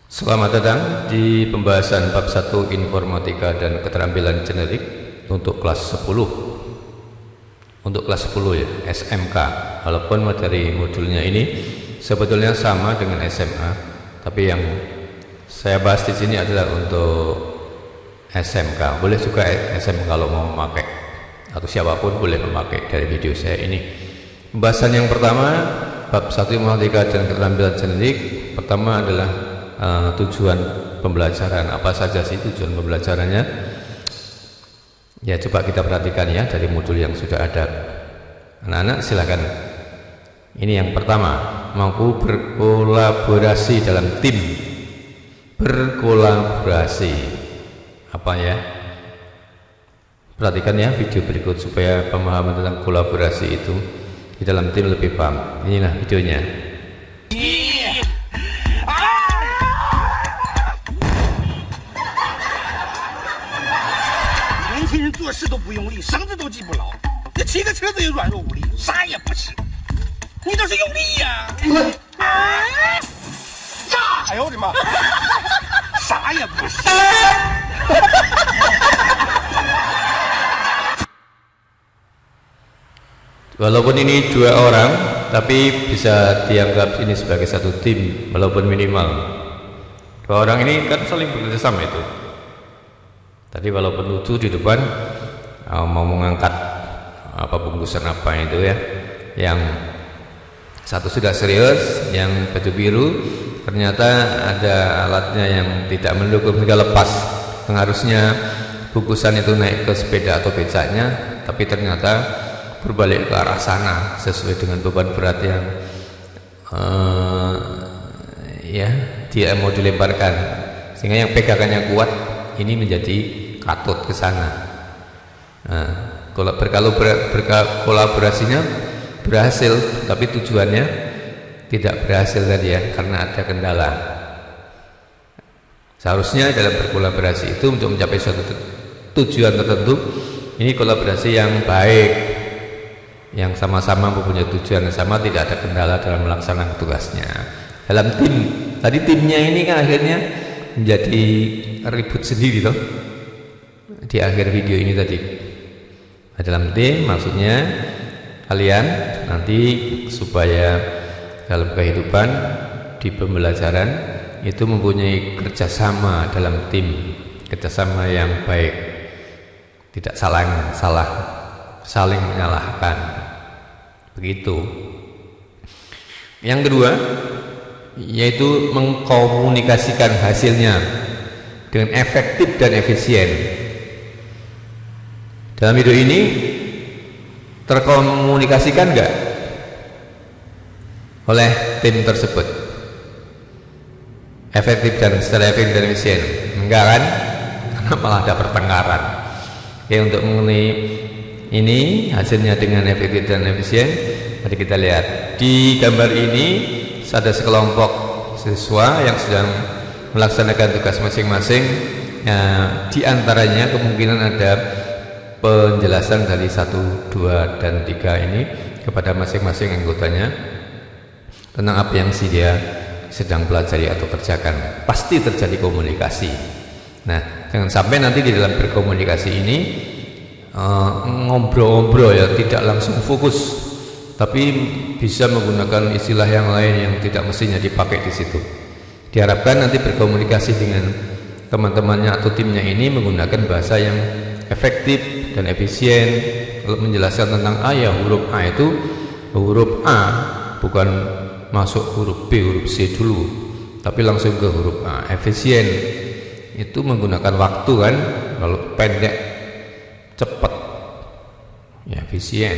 Selamat datang di pembahasan bab 1 Informatika dan Keterampilan Generik untuk kelas 10. Untuk kelas 10 ya, SMK. Walaupun materi modulnya ini sebetulnya sama dengan SMA, tapi yang saya bahas di sini adalah untuk SMK. Boleh juga SM kalau mau memakai, atau siapapun boleh memakai dari video saya ini. Pembahasan yang pertama, bab 1 Informatika dan Keterampilan Generik. Pertama adalah tujuan pembelajaran. Apa saja sih tujuan pembelajarannya? Ya, coba kita perhatikan ya dari modul yang sudah ada. Anak-anak silakan. Ini yang pertama, mampu berkolaborasi dalam tim. Berkolaborasi apa ya? Perhatikan ya video berikut supaya pemahaman tentang kolaborasi itu di dalam tim lebih paham. Inilah videonya. 做事都不用力，绳子都系不牢，这骑个车子也软弱无力，啥也不是。你倒是用力呀！哎呦我的妈！啥也不是。Walaupun ini dua orang, tapi bisa dianggap ini sebagai satu tim, walaupun minimal. Dua orang ini kan saling bekerja sama itu. Tadi walaupun lucu di depan mau mengangkat apa bungkusan apa itu ya, yang satu sudah serius, yang baju biru ternyata ada alatnya yang tidak mendukung sehingga lepas. Yang harusnya bungkusan itu naik ke sepeda atau becaknya, tapi ternyata berbalik ke arah sana sesuai dengan beban berat yang ya dia mau dilemparkan, sehingga yang pegangannya kuat ini menjadi katut ke sana. Nah, berkolaborasinya berhasil, tapi tujuannya tidak berhasil tadi ya, karena ada kendala. Seharusnya dalam berkolaborasi itu untuk mencapai suatu tujuan tertentu, ini kolaborasi yang baik, yang sama-sama mempunyai tujuan yang sama, tidak ada kendala dalam melaksanakan tugasnya. Dalam tim, tadi timnya ini kan akhirnya menjadi ribut sendiri toh di akhir video ini tadi. Nah, dalam tim maksudnya kalian nanti supaya dalam kehidupan di pembelajaran itu mempunyai kerjasama dalam tim, kerjasama yang baik, tidak saling menyalahkan, begitu. Yang kedua yaitu mengkomunikasikan hasilnya dengan efektif dan efisien. Dalam video ini terkomunikasikan enggak oleh tim tersebut? Efektif dan secara efektif dan efisien? Enggak kan? Karena malah ada pertengkaran. Oke, untuk mengenai ini hasilnya dengan efektif dan efisien, mari kita lihat di gambar ini. Ada sekelompok siswa yang sedang melaksanakan tugas masing-masing. Di antaranya kemungkinan ada penjelasan dari 1, 2, dan 3 ini kepada masing-masing anggotanya tentang apa yang dia sedang pelajari atau kerjakan. Pasti terjadi komunikasi. Nah, jangan sampai nanti di dalam berkomunikasi ini ngobrol-ngobrol ya, tidak langsung fokus, tapi bisa menggunakan istilah yang lain yang tidak mestinya dipakai di situ. Diharapkan nanti berkomunikasi dengan teman-temannya atau timnya ini menggunakan bahasa yang efektif dan efisien. Kalau menjelaskan tentang A ya, huruf A itu huruf A, bukan masuk huruf B, huruf C dulu, tapi langsung ke huruf A. Efisien itu menggunakan waktu kan, kalau pendek cepat ya efisien.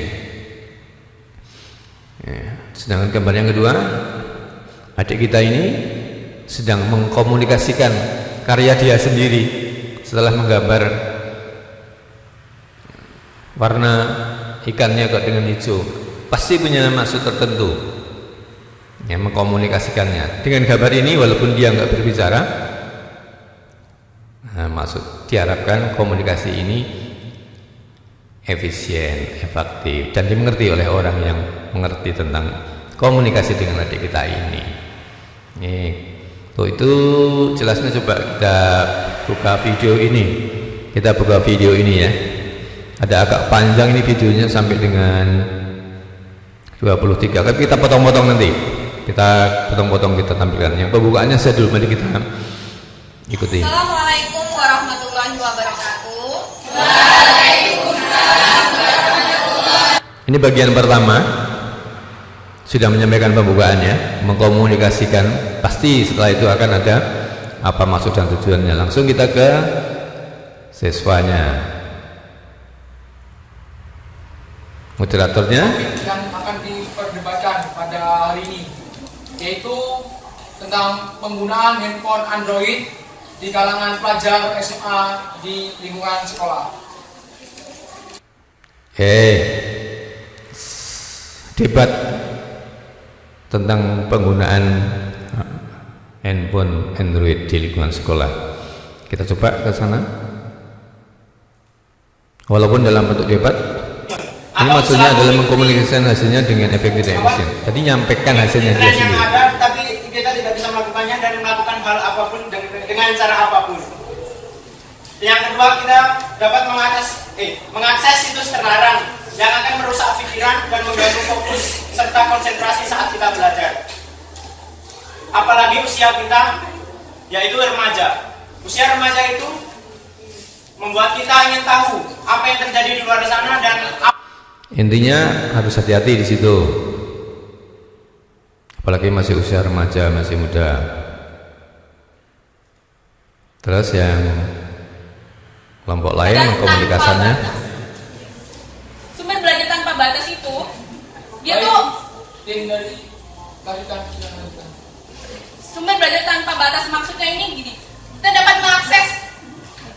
Ya, sedangkan gambar yang kedua, adik kita ini sedang mengkomunikasikan karya dia sendiri. Setelah menggambar warna ikannya kok dengan hijau, pasti punya maksud tertentu yang mengkomunikasikannya. Dengan gambar ini walaupun dia nggak berbicara, maksud diharapkan komunikasi ini efisien, efektif, dan dimengerti oleh orang yang mengerti tentang komunikasi dengan adik kita ini. Untuk itu jelasnya coba kita buka video ini. Kita buka video ini ya. Ada agak panjang ini videonya sampai dengan 23. Tapi kita potong-potong nanti. Kita potong-potong kita tampilkan. Yang pembukaannya saya dulu, mari kita ikuti. Assalamualaikum warahmatullahi wabarakatuh. Ini bagian pertama. Sudah menyampaikan pembukaannya, mengkomunikasikan. Pasti setelah itu akan ada apa maksud dan tujuannya. Langsung kita ke siswanya. Moderatornya yang akan diperdebatkan pada hari ini, yaitu tentang penggunaan handphone Android di kalangan pelajar SMA di lingkungan sekolah. Debat tentang penggunaan handphone Android di lingkungan sekolah. Kita coba ke sana. Walaupun dalam bentuk debat, ini maksudnya adalah mengkomunikasikan hasilnya dengan efektif dan efisien. Tadi nyampaikan hasilnya dia yang sendiri. ada, tapi kita tidak bisa melakukannya dan melakukan hal apapun dengan cara apapun. Yang kedua, kita dapat mengakses situs terlarang yang akan merusak pikiran dan mengganggu fokus serta konsentrasi saat kita belajar. Apalagi usia kita, yaitu remaja. Usia remaja itu membuat kita ingin tahu apa yang terjadi di luar sana dan Intinya harus hati-hati di situ. Apalagi masih usia remaja, masih muda. Terus yang kelompok lain komunikasinya. Sumber belajar tanpa batas itu, dia tuh Dari sumber belajar tanpa batas maksudnya ini gini. Kita dapat mengakses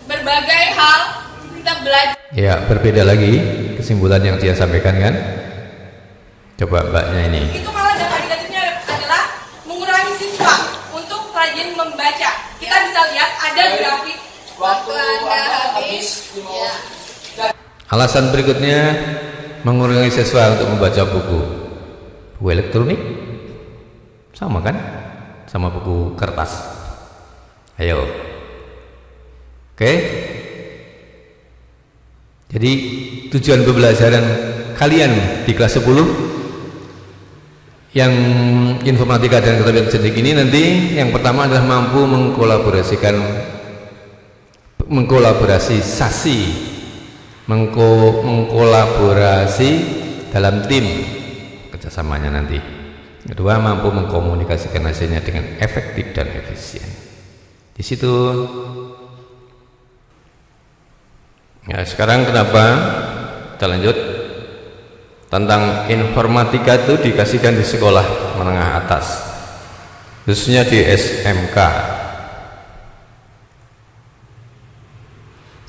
berbagai hal, kita belajar. Ya, berbeda lagi kesimpulan yang dia sampaikan kan. Coba mbaknya ini. Itu malah dampak negatifnya adalah mengurangi siswa untuk rajin membaca. Kita bisa lihat ada grafik waktu Anda habis. Ya. Alasan berikutnya mengurangi siswa untuk membaca buku. Buku elektronik sama kan? Sama buku kertas. Ayo. Oke. Jadi tujuan pembelajaran kalian di kelas 10 yang informatika dan keterampilan cerdik ini nanti yang pertama adalah mampu mengkolaborasi dalam tim kerjasamanya nanti. Kedua, mampu mengkomunikasikan hasilnya dengan efektif dan efisien. Di situ. Ya, sekarang kenapa kita lanjut tentang informatika itu dikasihkan di sekolah menengah atas, khususnya di SMK.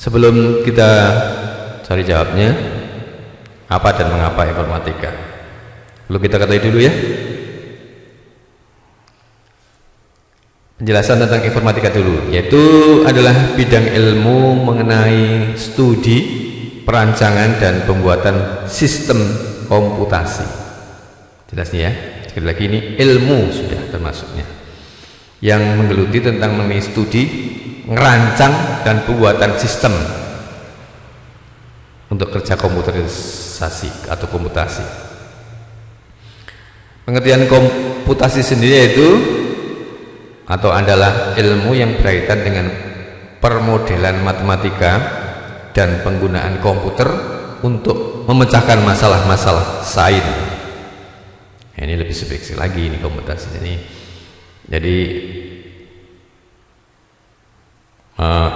Sebelum kita cari jawabnya, apa dan mengapa informatika, perlu kita ketahui dulu ya. Penjelasan tentang informatika dulu, yaitu adalah bidang ilmu mengenai studi, perancangan dan pembuatan sistem komputasi. Jelas nih ya, sekali lagi ini ilmu sudah termasuknya, yang menggeluti tentang mengenai studi, ngerancang dan pembuatan sistem untuk kerja komputerisasi atau komputasi. Pengertian komputasi sendiri yaitu atau adalah ilmu yang berkaitan dengan permodelan matematika dan penggunaan komputer untuk memecahkan masalah-masalah sains. Ini lebih spesifik lagi ini komputasi ini. Jadi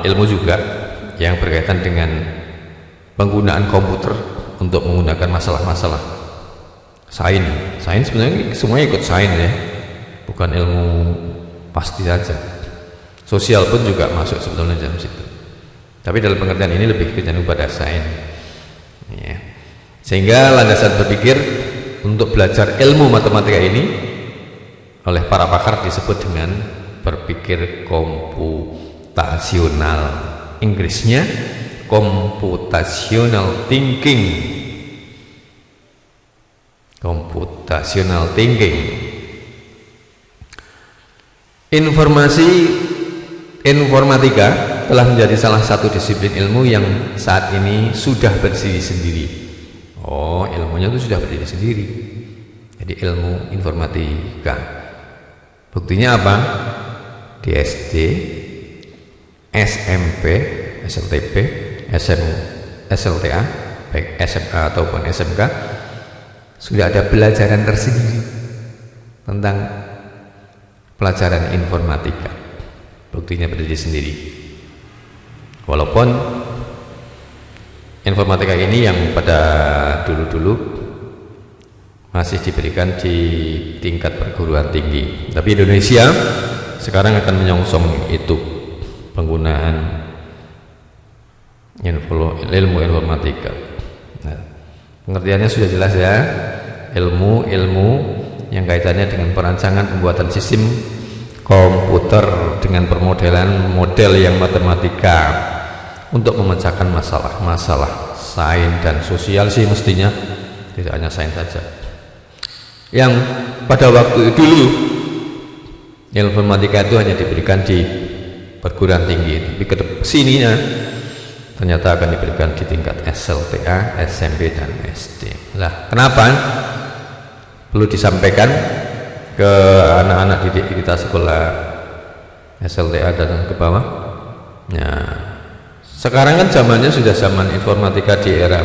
ilmu juga yang berkaitan dengan penggunaan komputer untuk menggunakan masalah-masalah sains. Sains sebenarnya semuanya ikut sains ya, bukan ilmu pasti saja. Sosial pun juga masuk sebetulnya dalam situ. Tapi dalam pengertian ini lebih cenderung pada sains. Ya. Sehingga landasan berpikir untuk belajar ilmu matematika ini oleh para pakar disebut dengan berpikir komputasional. Inggrisnya computational thinking. Computational thinking. Informasi informatika telah menjadi salah satu disiplin ilmu yang saat ini sudah berdiri sendiri. Oh, ilmunya itu sudah berdiri sendiri. Jadi ilmu informatika. Buktinya apa? Di SD, SMP, SLTP, SLTA, baik SMA ataupun SMK, sudah ada pelajaran tersendiri tentang pelajaran informatika. Buktinya berdiri sendiri. Walaupun informatika ini yang pada dulu-dulu masih diberikan di tingkat perguruan tinggi, tapi Indonesia sekarang akan menyongsong itu penggunaan ilmu informatika. Nah, pengertiannya sudah jelas ya, ilmu yang kaitannya dengan perancangan pembuatan sistem komputer dengan permodelan model yang matematika untuk memecahkan masalah-masalah sains dan sosial sih mestinya, tidak hanya sains saja. Yang pada waktu itu dulu informatika itu hanya diberikan di perguruan tinggi, tapi ke sininya ternyata akan diberikan di tingkat SLTA, SMP dan SD. Lah, kenapa? Perlu disampaikan ke anak-anak didik kita sekolah SLTA dan ke bawah. Nah, sekarang kan zamannya sudah zaman informatika di era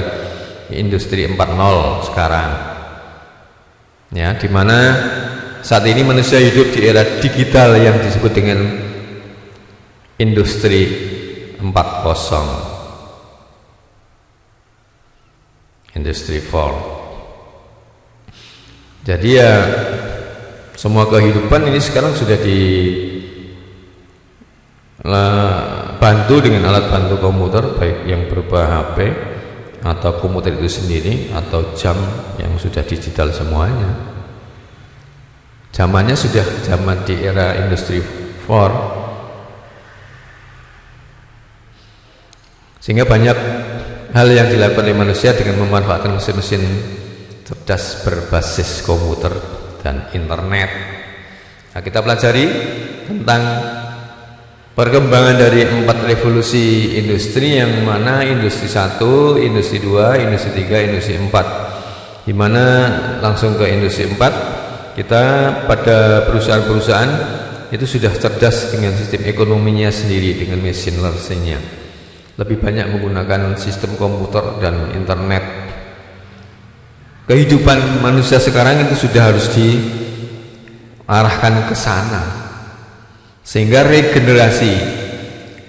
industri 4.0 sekarang. Ya, di mana saat ini manusia hidup di era digital yang disebut dengan industri 4.0, industri 4. Jadi ya semua kehidupan ini sekarang sudah dibantu dengan alat bantu komputer, baik yang berupa HP atau komputer itu sendiri atau jam yang sudah digital semuanya. Zamannya sudah zaman di era industri 4, sehingga banyak hal yang dilakukan oleh manusia dengan memanfaatkan mesin-mesin cerdas berbasis komputer dan internet. Nah, kita pelajari tentang perkembangan dari 4 revolusi industri, yang mana industri 1, industri 2, industri 3, industri 4. Di mana langsung ke industri 4, kita pada perusahaan-perusahaan itu sudah cerdas dengan sistem ekonominya sendiri, dengan machine learning-nya. Lebih banyak menggunakan sistem komputer dan internet. Kehidupan manusia sekarang itu sudah harus diarahkan ke sana, sehingga regenerasi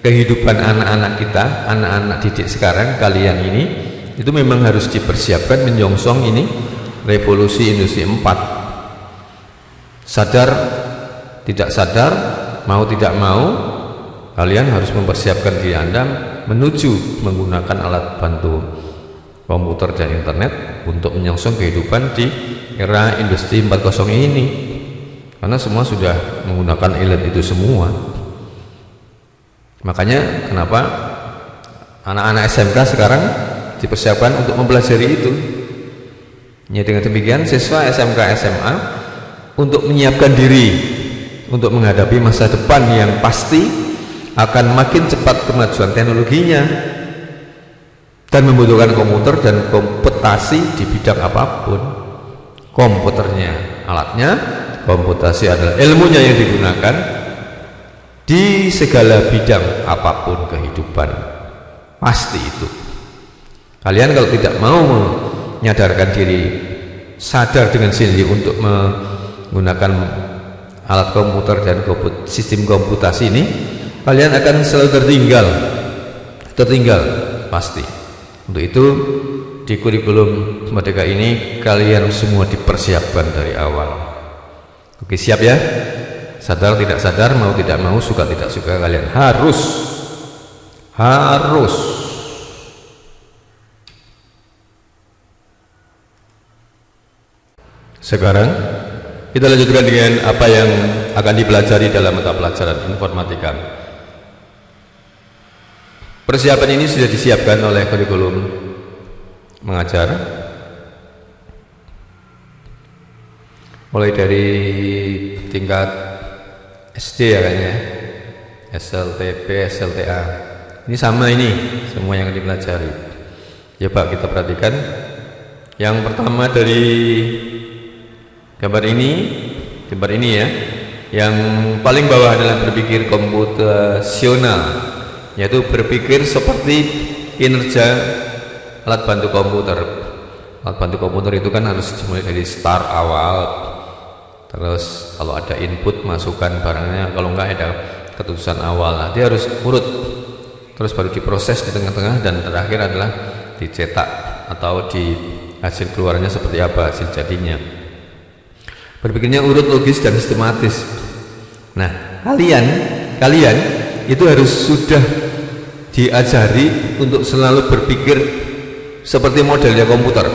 kehidupan anak-anak kita, anak-anak didik sekarang, kalian ini, itu memang harus dipersiapkan menyongsong ini revolusi industri 4. Sadar tidak sadar, mau tidak mau, kalian harus mempersiapkan diri Anda menuju menggunakan alat bantu komputer dan internet untuk menyongsong kehidupan di era industri 4.0 ini, karena semua sudah menggunakan alat itu semua. Makanya kenapa anak-anak SMK sekarang dipersiapkan untuk mempelajari itu. Ya, dengan demikian siswa SMK SMA untuk menyiapkan diri untuk menghadapi masa depan yang pasti akan makin cepat kemajuan teknologinya dan membutuhkan komputer dan komputasi di bidang apapun. Komputernya alatnya, komputasi adalah ilmunya yang digunakan di segala bidang apapun kehidupan. Pasti itu. Kalian kalau tidak mau menyadarkan diri, sadar dengan sendiri untuk menggunakan alat komputer dan sistem komputasi ini, kalian akan selalu tertinggal pasti. Untuk itu di kurikulum Merdeka ini kalian semua dipersiapkan dari awal. Oke, siap ya? Sadar tidak sadar, mau tidak mau, suka tidak suka, kalian harus. Sekarang kita lanjutkan dengan apa yang akan dipelajari dalam mata pelajaran informatika. Persiapan ini sudah disiapkan oleh kurikulum mengajar, mulai dari tingkat SD ya kayaknya, SLTP, SLTA. Ini sama ini semua yang dipelajari. Coba kita perhatikan. Yang pertama dari gambar ini ya. Yang paling bawah adalah berpikir komputasional, yaitu berpikir seperti kinerja alat bantu komputer. Alat bantu komputer itu kan harus dimulai dari start awal, terus kalau ada input masukkan barangnya, kalau enggak ada keputusan awal, nah, dia harus urut, terus baru diproses di tengah-tengah, dan terakhir adalah dicetak atau di hasil keluarnya seperti apa hasil jadinya. Berpikirnya urut, logis, dan sistematis. Nah, kalian itu harus sudah diajari untuk selalu berpikir seperti modelnya komputer,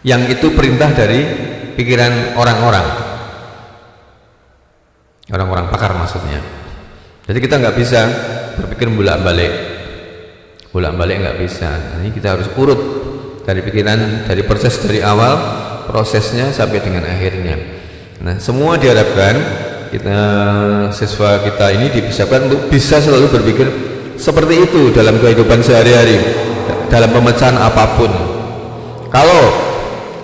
yang itu perintah dari pikiran orang-orang pakar maksudnya. Jadi kita nggak bisa berpikir bolak-balik nggak bisa. Nah, ini kita harus urut dari pikiran, dari proses dari awal prosesnya sampai dengan akhirnya. Nah, semua diharapkan siswa kita ini dibiasakan untuk bisa selalu berpikir seperti itu dalam kehidupan sehari-hari, dalam pemecahan apapun. Kalau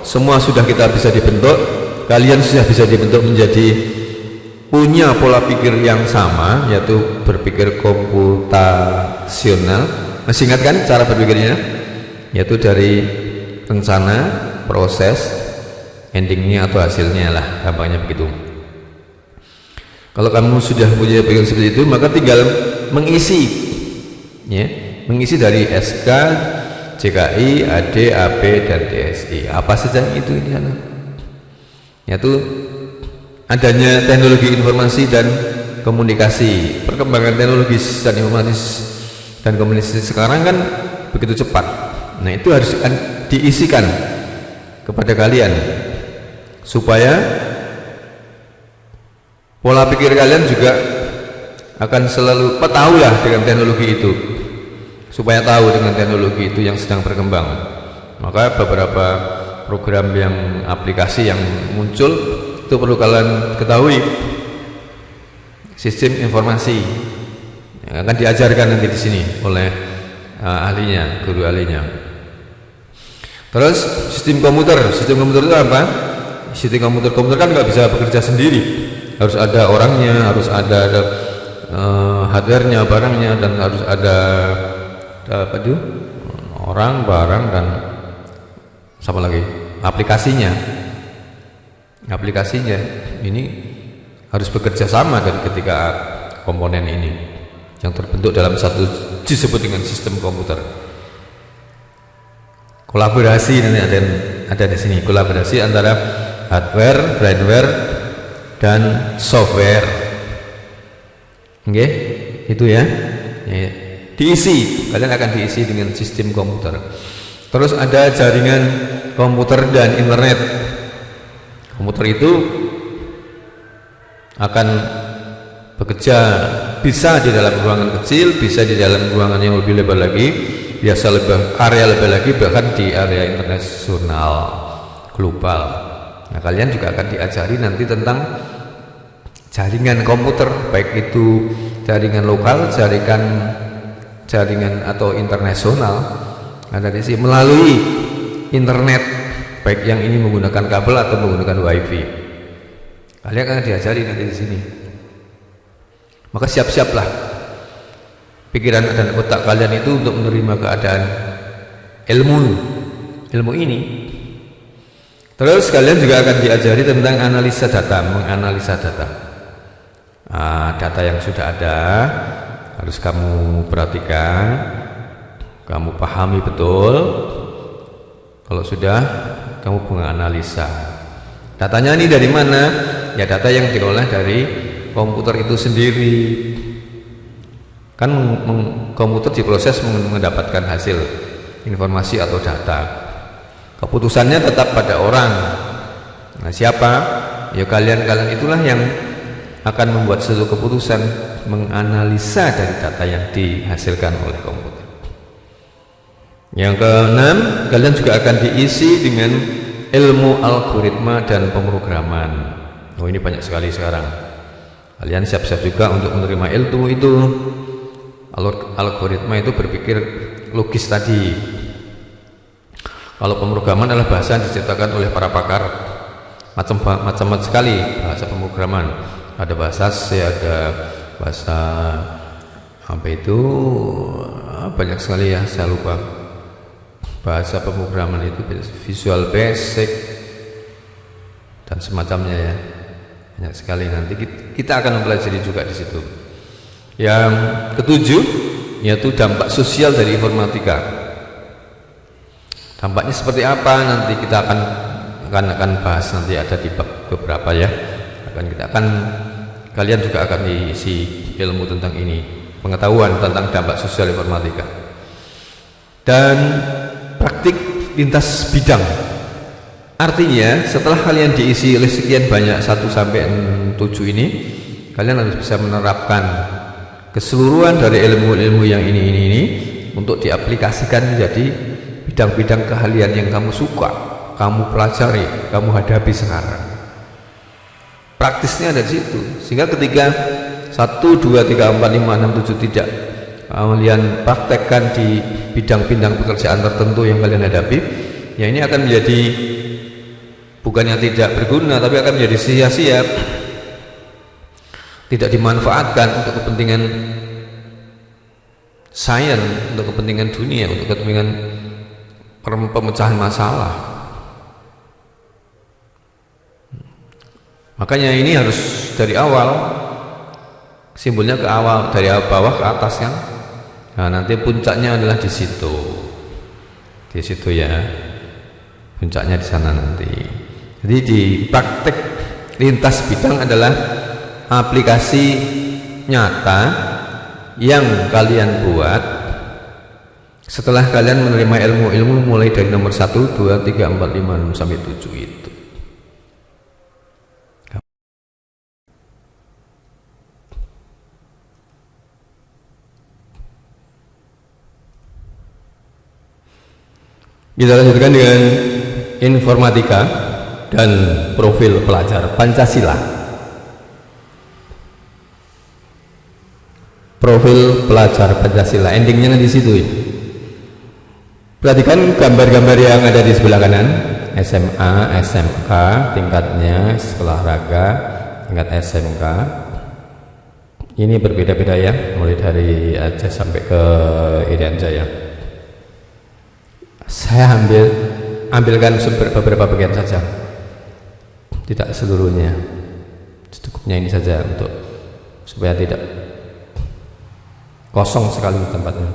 semua sudah kita bisa dibentuk, kalian sudah bisa dibentuk menjadi punya pola pikir yang sama, yaitu berpikir komputasional. Masih ingat kan cara berpikirnya? Yaitu dari rencana, proses, endingnya atau hasilnya lah, gampangnya begitu. Kalau kamu sudah punya pikiran seperti itu, maka tinggal mengisi dari SK, JKI, AD, AP, dan DSI. Apa saja itu ini sana? Yaitu adanya teknologi informasi dan komunikasi. Perkembangan teknologi dan informasi dan komunikasi sekarang kan begitu cepat. Nah, itu harus diisikan kepada kalian supaya pola pikir kalian juga akan selalu tahulah dengan teknologi itu, supaya tahu dengan teknologi itu yang sedang berkembang. Maka beberapa program yang aplikasi yang muncul itu perlu kalian ketahui. Sistem informasi yang akan diajarkan nanti di sini oleh ahlinya, guru ahlinya. Terus sistem komputer itu apa? Sistem komputer kan nggak bisa bekerja sendiri. Harus ada orangnya, harus ada hardware-nya, barangnya, dan harus ada apa itu? Orang, barang, dan sama lagi aplikasinya. Aplikasinya ini harus bekerja sama dari ketiga komponen ini yang terbentuk dalam satu disebut dengan sistem komputer. Kolaborasi ini ada di sini, kolaborasi antara hardware, firmware, dan software. Oke, itu ya. Diisi, kalian akan diisi dengan sistem komputer. Terus ada jaringan komputer dan internet. Komputer itu akan bekerja bisa di dalam ruangan kecil, bisa di dalam ruangan yang lebih lebar lagi, biasa area lebih lagi, bahkan di area internasional global. Nah, kalian juga akan diajari nanti tentang jaringan komputer, baik itu jaringan lokal, jaringan atau internasional. Ada di sini melalui internet, baik yang ini menggunakan kabel atau menggunakan wifi. Kalian akan diajari nanti di sini. Maka siap-siaplah pikiran dan otak kalian itu untuk menerima keadaan ilmu ini. Terus kalian juga akan diajari tentang analisa data, menganalisa data. Data yang sudah ada harus kamu perhatikan, kamu pahami betul. Kalau sudah, kamu menganalisa. Datanya ini dari mana? Ya, data yang diolah dari komputer itu sendiri. Kan komputer diproses mendapatkan hasil informasi atau data. Keputusannya tetap pada orang. Nah, siapa? Ya kalian itulah yang akan membuat suatu keputusan, menganalisa dari data yang dihasilkan oleh komputer. Yang keenam, kalian juga akan diisi dengan ilmu algoritma dan pemrograman. Oh, ini banyak sekali sekarang. Kalian siap-siap juga untuk menerima ilmu itu. Algoritma itu berpikir logis tadi. Kalau pemrograman adalah bahasa yang diciptakan oleh para pakar, macam-macam sekali bahasa pemrograman. Ada bahasa C, ada bahasa apa itu, banyak sekali ya, saya lupa. Bahasa pemrograman itu Visual Basic dan semacamnya ya, banyak sekali. Nanti kita akan mempelajari juga di situ. Yang ketujuh yaitu dampak sosial dari informatika. Dampaknya seperti apa nanti kita akan bahas, nanti ada di bab beberapa ya. Kalian juga akan diisi ilmu tentang ini, pengetahuan tentang dampak sosial informatika. Dan praktik lintas bidang. Artinya setelah kalian diisi oleh sekian banyak 1 sampai 7 ini, kalian harus bisa menerapkan keseluruhan dari ilmu-ilmu yang ini untuk diaplikasikan menjadi bidang-bidang keahlian yang kamu suka, kamu pelajari, kamu hadapi sekarang. Praktisnya ada di situ. Sehingga ketika 1, 2, 3, 4, 5, 6, 7 tidak kalian praktekkan di bidang-bidang pekerjaan tertentu yang kalian hadapi, ya ini akan menjadi bukannya tidak berguna, tapi akan menjadi sia-sia, tidak dimanfaatkan untuk kepentingan sains, untuk kepentingan dunia, untuk kepentingan pemecahan masalah. Makanya ini harus dari awal, simbolnya ke awal, dari bawah ke atas kan. Nah, nanti puncaknya adalah di situ ya, puncaknya di sana nanti. Jadi di praktek lintas bidang adalah aplikasi nyata yang kalian buat setelah kalian menerima ilmu-ilmu mulai dari nomor 1, 2, 3, 4, 5, 6 sampai 7 itu. Kita lanjutkan dengan informatika dan profil pelajar Pancasila. Profil pelajar Pancasila, endingnya di situ. Perhatikan gambar-gambar yang ada di sebelah kanan. SMA, SMK, tingkatnya sekolah raga, tingkat SMK. Ini berbeda-beda ya, mulai dari Aceh sampai ke Irian Jaya. Saya ambilkan beberapa bagian saja, tidak seluruhnya, secukupnya ini saja untuk supaya tidak kosong sekali tempatnya.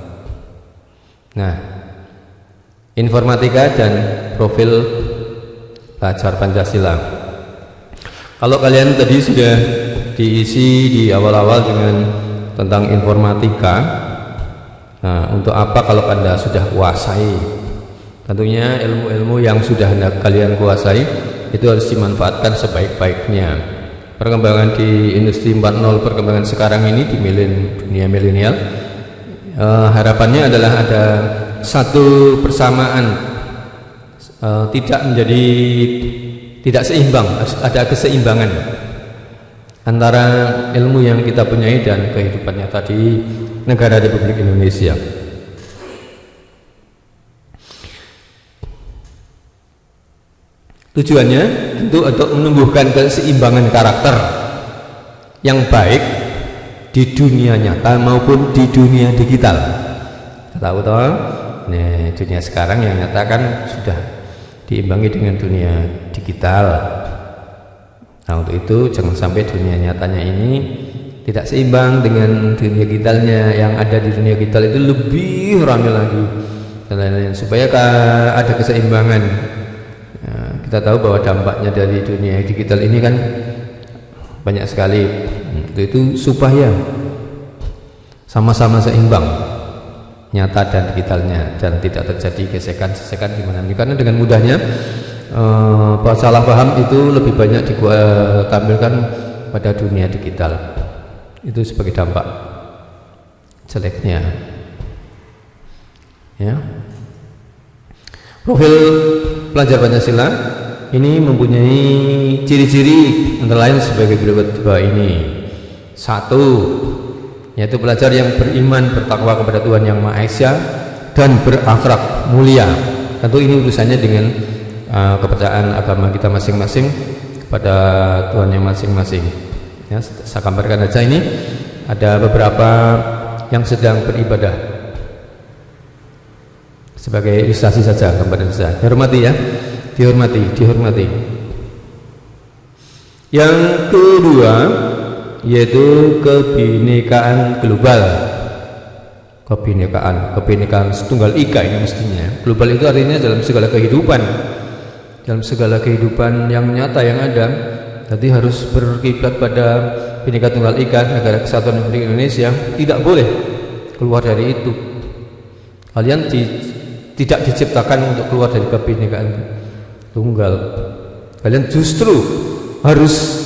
Nah, informatika dan profil pelajar Pancasila. Kalau kalian tadi sudah diisi di awal-awal dengan tentang informatika, nah untuk apa kalau Anda sudah kuasai? Tentunya ilmu-ilmu yang sudah kalian kuasai itu harus dimanfaatkan sebaik-baiknya. Perkembangan di industri 4.0, perkembangan sekarang ini di dunia milenial, harapannya adalah ada satu persamaan, tidak seimbang, ada keseimbangan antara ilmu yang kita punyai dan kehidupan nyata di negara Republik Indonesia. Tujuannya tentu untuk menumbuhkan keseimbangan karakter yang baik di dunia nyata maupun di dunia digital. Kita tahu toh, nah, dunia sekarang yang nyata kan sudah diimbangi dengan dunia digital. Nah, untuk itu jangan sampai dunia nyatanya ini tidak seimbang dengan dunia digitalnya. Yang ada di dunia digital itu lebih ramai lagi dan lain-lain, supaya ada keseimbangan. Kita tahu bahwa dampaknya dari dunia digital ini kan banyak sekali. Itu supaya sama-sama seimbang nyata dan digitalnya, dan tidak terjadi gesekan-gesekan di mana-mana. Karena dengan mudahnya salah paham itu lebih banyak ditampilkan pada dunia digital. Itu sebagai dampak jeleknya. Ya. Profil pelajar Pancasila ini mempunyai ciri-ciri antara lain sebagai berikut ini. Satu, yaitu pelajar yang beriman bertakwa kepada Tuhan Yang Maha Esa dan berakhlak mulia. Tentu ini urusannya dengan kepercayaan agama kita masing-masing kepada Tuhan yang masing-masing. Ya, saya gambarkan aja ini ada beberapa yang sedang beribadah sebagai ilustrasi saja, gambaran saja. Dihormati ya, dihormati. Yang kedua yaitu kebinekaan global. Kebinekaan tunggal ika ini mestinya. Global itu artinya dalam segala kehidupan yang nyata yang ada. Jadi harus berkiblat pada Bhinneka Tunggal Ika, Negara Kesatuan Republik Indonesia. Tidak boleh keluar dari itu. Kalian tidak diciptakan untuk keluar dari kebinekaan tunggal. Kalian justru harus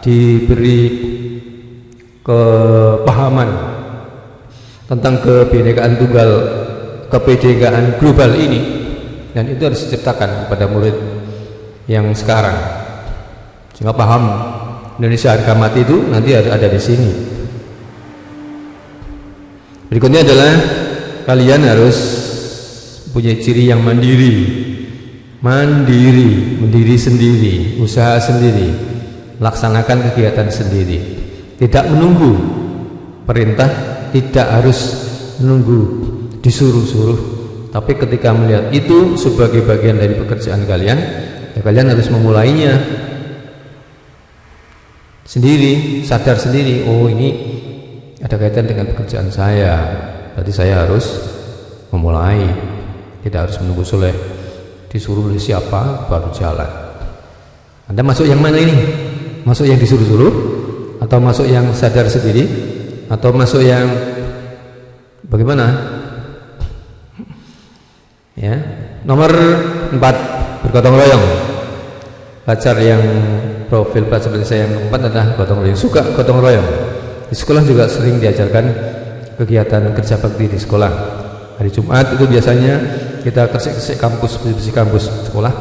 diberi kepahaman tentang kebinekaan tunggal, kebinekaan global ini, dan itu harus diciptakan kepada murid yang sekarang, sehingga paham Indonesia harga mati itu nanti ada di sini. Berikutnya adalah kalian harus punya ciri yang mandiri sendiri, usaha sendiri, laksanakan kegiatan sendiri, tidak menunggu perintah, tidak harus menunggu disuruh-suruh, tapi ketika melihat itu sebagai bagian dari pekerjaan kalian, ya kalian harus memulainya sendiri, sadar sendiri. Oh, ini ada kaitan dengan pekerjaan saya, berarti saya harus memulai, tidak harus menunggu soleh disuruh oleh siapa baru jalan. Anda masuk yang mana ini? Masuk yang disuruh-suruh, atau masuk yang sadar sendiri, atau masuk yang bagaimana? Ya, nomor 4, bergotong royong. Pelajar yang profil pelajar seperti saya yang keempat adalah gotong royong, suka gotong royong. Di sekolah juga sering diajarkan kegiatan kerja bakti di sekolah. Hari Jumat itu biasanya kita bersih kampus sekolah.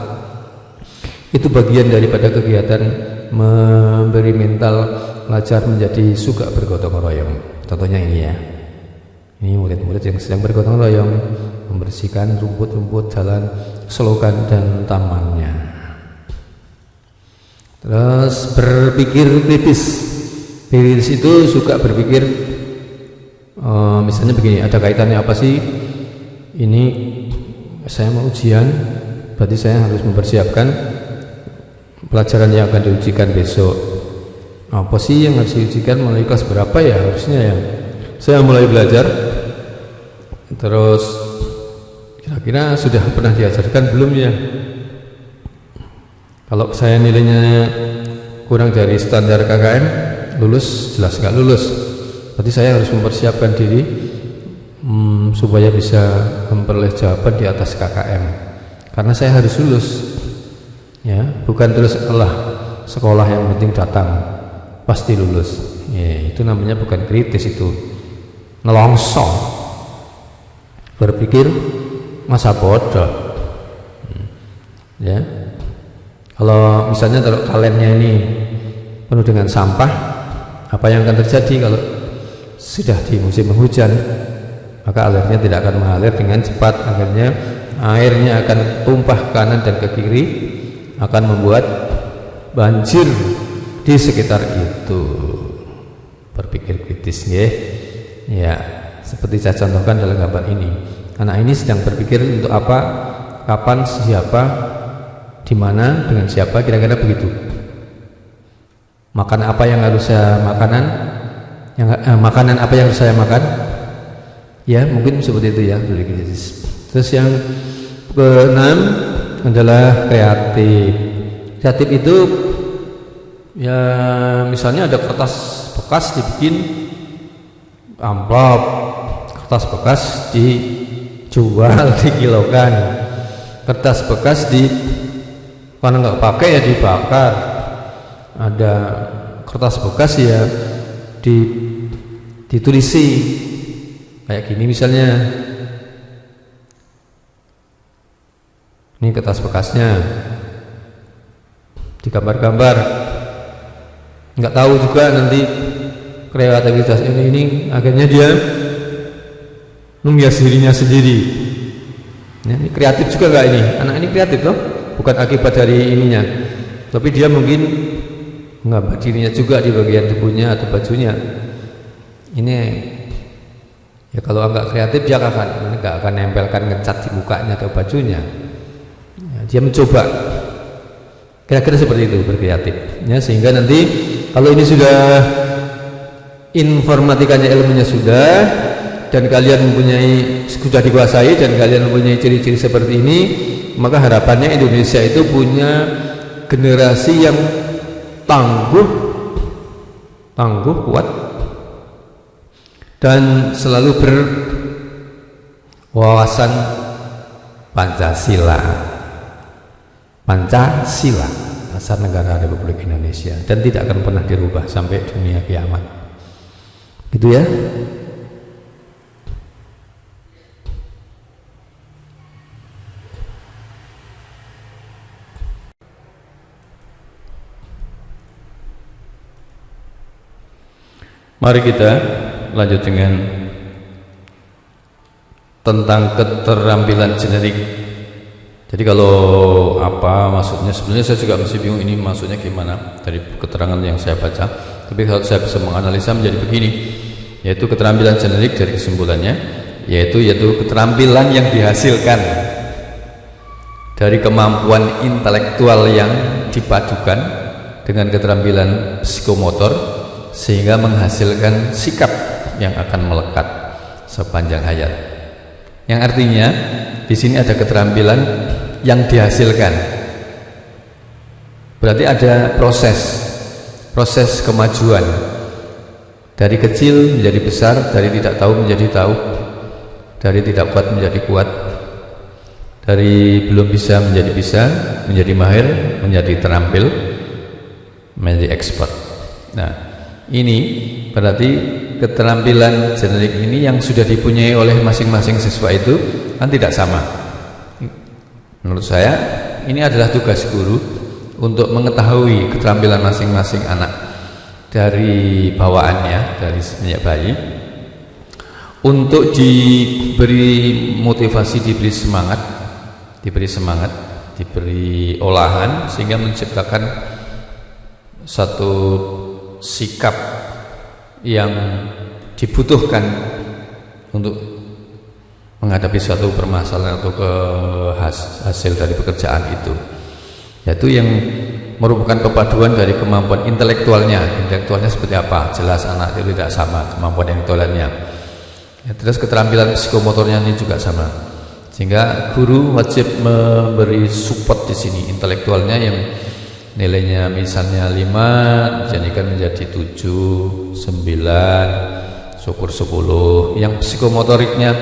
Itu bagian daripada kegiatan memberi mental pelajar menjadi suka bergotong royong. Contohnya ini ya, ini murid-murid yang sedang bergotong royong membersihkan rumput-rumput jalan, selokan dan tamannya. Terus berpikir kritis. Kritis itu suka berpikir, misalnya begini, ada kaitannya apa sih? Ini saya mau ujian, berarti saya harus mempersiapkan pelajaran yang akan diujikan besok. Apa sih yang harus diujikan, mulai kelas berapa ya harusnya ya? Saya mulai belajar. Terus kira-kira sudah pernah diajarkan belum ya? Kalau saya nilainya kurang dari standar KKM, lulus jelas nggak lulus. Berarti saya harus mempersiapkan diri supaya bisa memperoleh jawaban di atas KKM, karena saya harus lulus ya, bukan terus sekolah yang penting datang pasti lulus ya. Itu namanya bukan kritis, itu nelongso, berpikir masa bodoh ya. Kalau misalnya talennya ini penuh dengan sampah, apa yang akan terjadi kalau sudah di musim hujan? Maka airnya tidak akan mengalir dengan cepat, akhirnya airnya akan tumpah kanan dan ke kiri, akan membuat banjir di sekitar itu. Berpikir kritis ya, seperti saya contohkan dalam gambar ini. Anak ini sedang berpikir untuk apa, kapan, siapa, di mana, dengan siapa, kira-kira begitu. Makan apa yang harus saya makanan apa yang harus saya makan? Ya, mungkin seperti itu ya. Terus yang keenam adalah kreatif. Kreatif itu ya, misalnya ada kertas bekas dibikin amplop, kertas bekas dijual, dikilokan, kertas bekas kalau nggak pakai ya dibakar, ada kertas bekas ya ditulisi kayak gini misalnya. Ini kertas bekasnya digambar-gambar nggak tahu juga nanti kreativitas ini akhirnya dia menghias dirinya sendiri. Ya, ini kreatif juga nggak ini? Anak ini kreatif loh, bukan akibat dari ininya, tapi dia mungkin menggambar dirinya juga di bagian tubuhnya atau bajunya. Ini ya kalau agak kreatif dia nggak akan nempelkan ngecat di mukanya atau bajunya. Ya, dia mencoba. Kira-kira seperti itu berkreatif. Ya, sehingga nanti kalau ini sudah informatikanya ilmunya sudah dan kalian sudah dikuasai dan kalian mempunyai ciri-ciri seperti ini, maka harapannya Indonesia itu punya generasi yang tangguh, kuat, dan selalu berwawasan Pancasila, dasar negara Republik Indonesia, dan tidak akan pernah dirubah sampai dunia kiamat. Gitu ya. Mari kita lanjut dengan tentang keterampilan generik. Jadi kalau apa maksudnya, sebenarnya saya juga masih bingung ini maksudnya gimana dari keterangan yang saya baca. Tapi kalau saya bisa menganalisa menjadi begini, yaitu keterampilan generik dari kesimpulannya, yaitu keterampilan yang dihasilkan dari kemampuan intelektual yang dipadukan dengan keterampilan psikomotor, sehingga menghasilkan sikap yang akan melekat sepanjang hayat. Yang artinya di sini ada keterampilan yang dihasilkan. Berarti ada proses kemajuan dari kecil menjadi besar, dari tidak tahu menjadi tahu, dari tidak kuat menjadi kuat, dari belum bisa menjadi bisa, menjadi mahir, menjadi terampil, menjadi expert. Nah, ini berarti keterampilan generik ini yang sudah dipunyai oleh masing-masing siswa itu kan tidak sama. Menurut saya ini adalah tugas guru untuk mengetahui keterampilan masing-masing anak dari bawaannya, dari semenjak bayi, untuk diberi motivasi, diberi semangat, diberi olahan, sehingga menciptakan satu sikap yang dibutuhkan untuk menghadapi suatu permasalahan atau hasil dari pekerjaan itu, yaitu yang merupakan kepaduan dari kemampuan intelektualnya seperti apa, jelas anak itu tidak sama kemampuan intelektualnya ya, terus keterampilan psikomotornya ini juga sama, sehingga guru wajib memberi support di sini. Intelektualnya yang nilainya misalnya 5 dijadikan menjadi 7, 9, syukur 10. Yang psikomotoriknya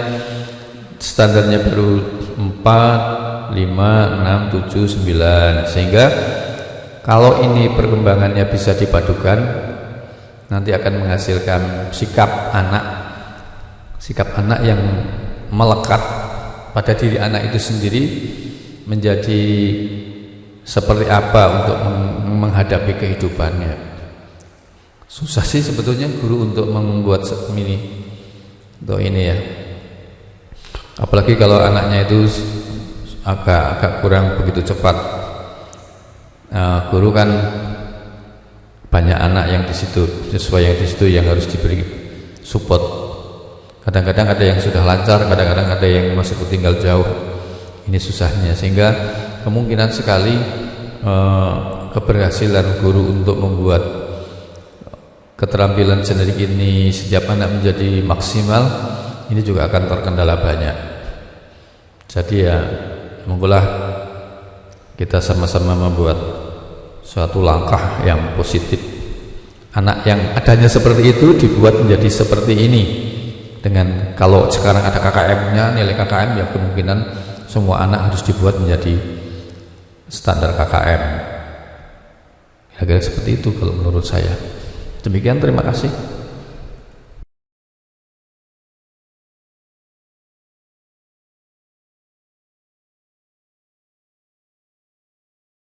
standarnya baru 4, 5, 6, 7, 9. Sehingga kalau ini perkembangannya bisa dipadukan, nanti akan menghasilkan sikap anak yang melekat pada diri anak itu sendiri, menjadi seperti apa untuk menghadapi kehidupannya. Susah sih sebetulnya guru untuk membuat ini ya, apalagi kalau anaknya itu agak kurang begitu cepat. Guru kan banyak anak yang di situ, siswa yang di situ yang harus diberi support. Kadang-kadang ada yang sudah lancar, kadang-kadang ada yang masih tertinggal jauh. Ini susahnya, sehingga kemungkinan sekali keberhasilan guru untuk membuat keterampilan generik ini setiap anak menjadi maksimal, ini juga akan terkendala banyak. Jadi ya, moga kita sama-sama membuat suatu langkah yang positif. Anak yang adanya seperti itu dibuat menjadi seperti ini. Dengan kalau sekarang ada KKM-nya, nilai KKM, ya kemungkinan semua anak harus dibuat menjadi standar KKM. Kira-kira seperti itu kalau menurut saya. Demikian, terima kasih.